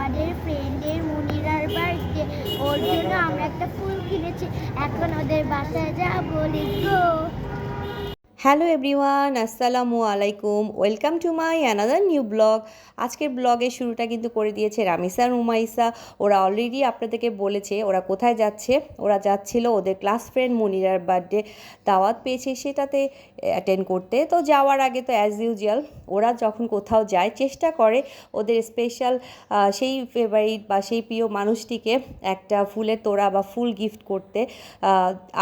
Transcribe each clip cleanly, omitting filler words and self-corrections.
আমাদের ফ্রেন্ডের মুনিরার বার্থডে, ওর জন্য আমরা একটা ফুল কিনেছি। এখন ওদের বাসায় যাবো, লেটস গো। হ্যালো এভরিওয়ান, আসসালামু আলাইকুম। Welcome to my another new blog. আজকের ব্লগের শুরুটা কিন্তু করে দিয়েছে রামিসা আর উমাইসা। ওরা অলরেডি আপনাদেরকে বলেছে ওরা কোথায় যাচ্ছে। ওরা যাচ্ছিল ওদের ক্লাস ফ্রেন্ড মনিরার বার্থডে দাওয়াত পেয়েছে সেটাতে অ্যাটেন্ড করতে। তো যাওয়ার আগে তো অ্যাজ ইউজুয়াল ওরা যখন কোথাও যায় চেষ্টা করে ওদের স্পেশাল সেই ফেভারিট বা সেই প্রিয় মানুষটিকে একটা ফুলের তোড়া বা ফুল গিফট করতে।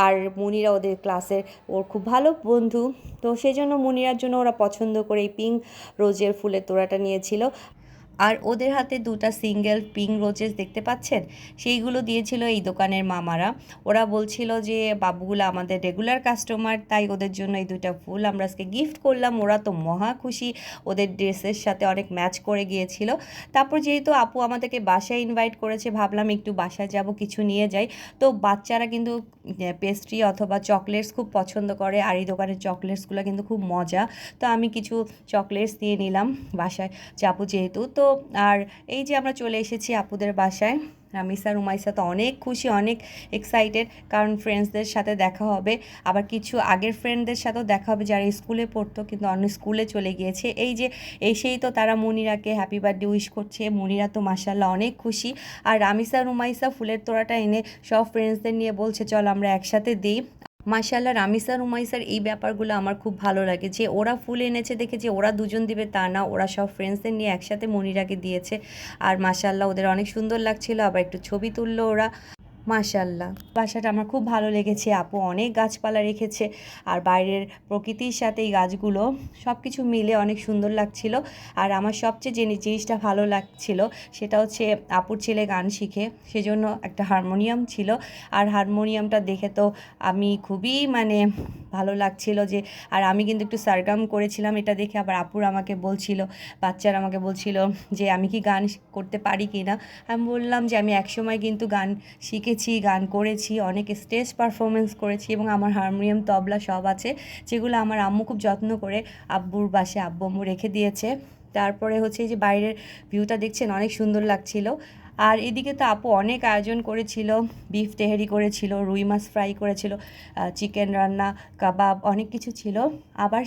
আর মনিরা ওদের ক্লাসের ওর খুব ভালো বন্ধু, তো সেই জন্য মুনিরার জন্য ওরা পছন্দ করে এই পিঙ্ক রোজের ফুলের তোড়াটা নিয়েছিল। আর ওদের হাতে দুটো সিঙ্গেল পিঙ্ক রোজেস দেখতে পাচ্ছেন, সেইগুলো দিয়েছিল এই দোকানের মামারা। ওরা বলছিল যে বাবুগুলো আমাদের রেগুলার কাস্টমার, তাই ওদের জন্য এই দুটো ফুল আমরা আজকে গিফট করলাম। ওরা তো মহা খুশি, ওদের ড্রেসের সাথে অনেক ম্যাচ করে গিয়েছিল। তারপর যেহেতু আপু আমাদেরকে বাসায় ইনভাইট করেছে, ভাবলাম একটু বাসায় যাব, কিছু নিয়ে যাই। তো বাচ্চারা কিন্তু পেস্ট্রি অথবা চকলেটস খুব পছন্দ করে, আর এই দোকানের চকলেটসগুলো কিন্তু খুব মজা। তো আমি কিছু চকলেটস নিয়ে নিলাম বাসায় যাবো যেহেতু। তো আর এই যে আমরা চলে এসেছি আপুদের বাসায়। রামিসা আর উমাইসা তো অনেক খুশি, অনেক এক্সাইটেড, কারণ ফ্রেন্ডসদের সাথে দেখা হবে। আবার কিছু আগের ফ্রেন্ডদের সাথেও দেখা হবে যারা স্কুলে পড়তো কিন্তু অন্য স্কুলে চলে গিয়েছে। এই যে এসেই তো তারা মনিরাকে হ্যাপি বার্থডে উইশ করছে। মনিরা তো মাশাল্লাহ অনেক খুশি। আর রামিসা আর উমাইসা ফুলের তোড়াটা এনে সব ফ্রেন্ডসদের নিয়ে বলছে চল আমরা একসাথে দিই। মাশাআল্লাহ রামিসা রুমাইসার এই ব্যাপারগুলো আমার খুব ভালো লাগে, যে ওরা ফুল এনেছে দেখে যে ওরা দুজন দিবে তা না, ওরা সব ফ্রেন্ডসদের নিয়ে একসাথে মনিরাকে দিয়েছে। আর মাশাআল্লাহ ওদের অনেক সুন্দর লাগছিল, আবার একটু ছবি তুললো ওরা। মাশাআল্লাহ বাসাটা আমার খুব ভালো লেগেছে। আপু অনেক গাছপালা রেখেছে, আর বাইরের প্রকৃতির সাথে এই গাছগুলো সব কিছু মিলে অনেক সুন্দর লাগছিল। আর আমার সবচেয়ে যে জিনিসটা ভালো লাগছিল সেটা হচ্ছে আপুর ছেলে গান শিখে, সেজন্য একটা হারমোনিয়াম ছিল। আর হারমোনিয়ামটা দেখে তো আমি খুবই ভালো লাগছিল যে, আর আমি কিন্তু একটু সারগাম করেছিলাম এটা দেখে। আবার আপুর আমাকে বলছিল, বাচ্চারা আমাকে বলছিল যে আমি কি গান করতে পারি কি না। আমি বললাম যে আমি একসময় কিন্তু গান শিখেছি, গান করেছি, অনেক স্টেজ পারফরমেন্স করেছি, এবং আমার হারমোনিয়াম তবলা সব আছে, যেগুলো আমার আম্মু খুব যত্ন করে আব্বুর বাসায় আব্বু আম্মু রেখে দিয়েছে। তারপরে হচ্ছে এই যে বাইরের ভিউটা দেখছেন অনেক সুন্দর লাগছিল। আর এদিকে তো আপু অনেক আয়োজন করেছিল, বিফ তেহারি করেছিল, রুই মাছ ফ্রাই করেছিল, চিকেন রান্না, কাবাব, অনেক কিছু ছিল। আবার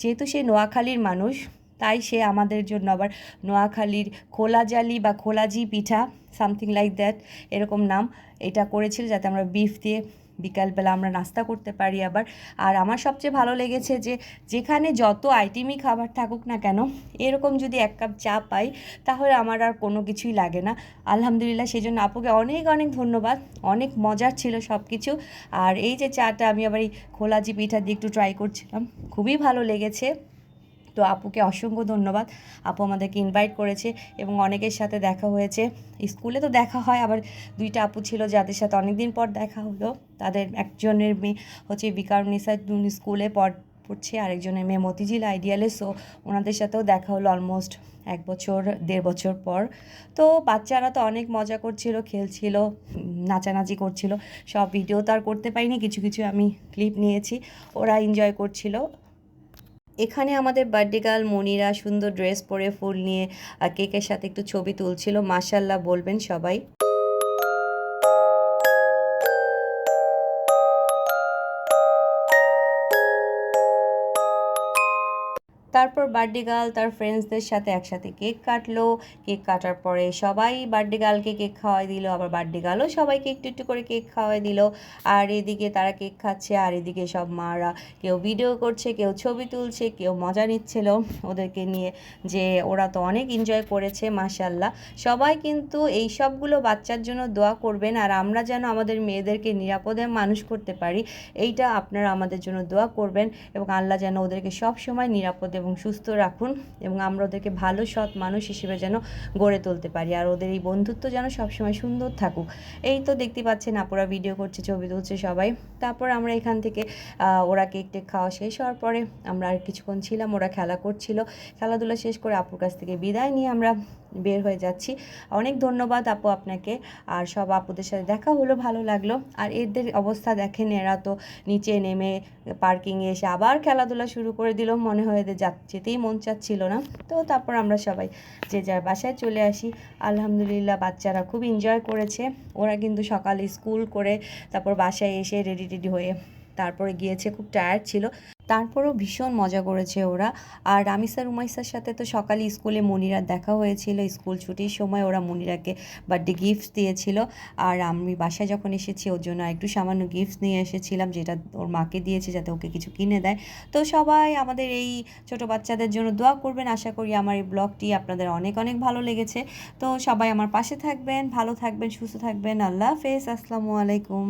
যেহেতু সে নোয়াখালীর মানুষ, তাই সে আমাদের জন্য আবার নোয়াখালীর খোলাজালি বা খোলাজি পিঠা, সামথিং লাইক দ্যাট, এরকম নাম, এটা করেছিল যাতে আমরা বিফ দিয়ে বিকালবেলা আমরা নাস্তা করতে পারি আবার। আর আমার সবচেয়ে ভালো লেগেছে যে যেখানে যত আইটেমই খাবার থাকুক না কেন, এরকম যদি এক কাপ চা পাই তাহলে আমার আর কোনো কিছুই লাগে না। আলহামদুলিল্লাহ, সেই জন্য আপুকে অনেক অনেক ধন্যবাদ। অনেক মজার ছিল সব কিছু। আর এই যে চাটা আমি আবার এই খোলাজি পিঠা দিয়ে একটু ট্রাই করছিলাম, খুবই ভালো লেগেছে। তো আপুকে অসংখ্য ধন্যবাদ। আপু আমাদেরকে ইনভাইট করেছে এবং অনেকের সাথে দেখা হয়েছে। স্কুলে তো দেখা হয়, আবার দুইটা আপু ছিল যাদের সাথে অনেক দিন পর দেখা হলো। তাদের একজনের মেয়ে হচ্ছে বিকারুন্নিসা স্কুলে পড়ছে, আরেকজনের মেয়ে মতিঝিল আইডিয়ালে। সো ওনাদের সাথেও দেখা হলো অলমোস্ট 1-1.5 বছর পর। তো বাচ্চারা তো অনেক মজা করছিল, খেলছিল, নাচানাচি করছিল। সব ভিডিও তো আর করতে পারিনি, কিছু কিছু আমি ক্লিপ নিয়েছি। ওরা এনজয় করছিল। এখানে আমাদের বার্থডে গার্ল মনিরা সুন্দর ড্রেস পরে ফুল নিয়ে কেকের সাথে একটু ছবি তুলছিল। মাশাল্লাহ বলবেন সবাই। তারপর বার্থডে গার্ল তার ফ্রেন্ডসদের সাথে একসাথে কেক কাটলো। কেক কাটার পরে সবাই বার্থডে গার্লকে কেক খাওয়াই দিল, আবার বার্থডে গার্লও সবাইকে একটু একটু করে কেক খাওয়াই দিল। আর এদিকে তারা কেক খাচ্ছে, আর এদিকে সব মারা কেউ ভিডিও করছে, কেউ ছবি তুলছে, কেউ মজা নিচ্ছিল ওদেরকে নিয়ে, যে ওরা তো অনেক এনজয় করেছে মাশাল্লাহ। সবাই কিন্তু এই সবগুলো বাচ্চার জন্য দোয়া করবেন, আর আমরা যেন আমাদের মেয়েদেরকে নিরাপদে মানুষ করতে পারি, এইটা আপনারা আমাদের জন্য দোয়া করবেন। এবং আল্লাহ যেন ওদেরকে সব সময় নিরাপদে এবং সুস্থ রাখুন, এবং আমরা ওদেরকে ভালো সৎ মানুষ হিসেবে যেন গড়ে তুলতে পারি, আর ওদের এই বন্ধুত্ব যেন সবসময় সুন্দর থাকুক। এই তো দেখতে পাচ্ছেন আপুরা ভিডিও করছে, ছবি তুলছে সবাই। তারপর আমরা এখান থেকে ওরা কেক টেক খাওয়া শেষ হওয়ার পরে আমরা আর কিছুক্ষণ ছিলাম, ওরা খেলা করছিল। খেলাধুলা শেষ করে আপুর কাছ থেকে বিদায় নিয়ে আমরা বের হয়ে যাচ্ছি। অনেক ধন্যবাদ আপু আপনাকে, আর সব আপুদের সাথে দেখা হলো, ভালো লাগলো। আর এদের অবস্থা দেখেন, এরা তো নিচে নেমে পার্কিংয়ে এসে আবার খেলাধুলা শুরু করে দিল, মনে হয় এদের যেতেই মন চাচ্ছিল না। তো তারপর আমরা সবাই যে যার বাসায় চলে আসি। আলহামদুলিল্লাহ বাচ্চারা খুব এনজয় করেছে। ওরা কিন্তু সকালে স্কুল করে তারপর বাসায় এসে রেডি টেডি হয়ে তারপরে গিয়েছে, খুব টায়ার্ড ছিল, তারপরেও ভীষণ মজা করেছে ওরা। আর রামিসা রুমাইসার সাথে তো সকালে স্কুলে মনিরার দেখা হয়েছিল, স্কুল ছুটির সময় ওরা মনিরাকে বার্থডে গিফট দিয়েছিল। আর আমি বাসায় যখন এসেছি ওর জন্য একটু সামান্য গিফট নিয়ে এসেছিলাম, যেটা ওর মাকে দিয়েছে যাতে ওকে কিছু কিনে দেয়। তো সবাই আমাদের এই ছোট বাচ্চাদের জন্য দোয়া করবেন। আশা করি আমার এই ব্লগটি আপনাদের অনেক অনেক ভালো লেগেছে। তো সবাই আমার পাশে থাকবেন, ভালো থাকবেন, সুস্থ থাকবেন। আল্লাহ হাফেজ, আসসালামু আলাইকুম।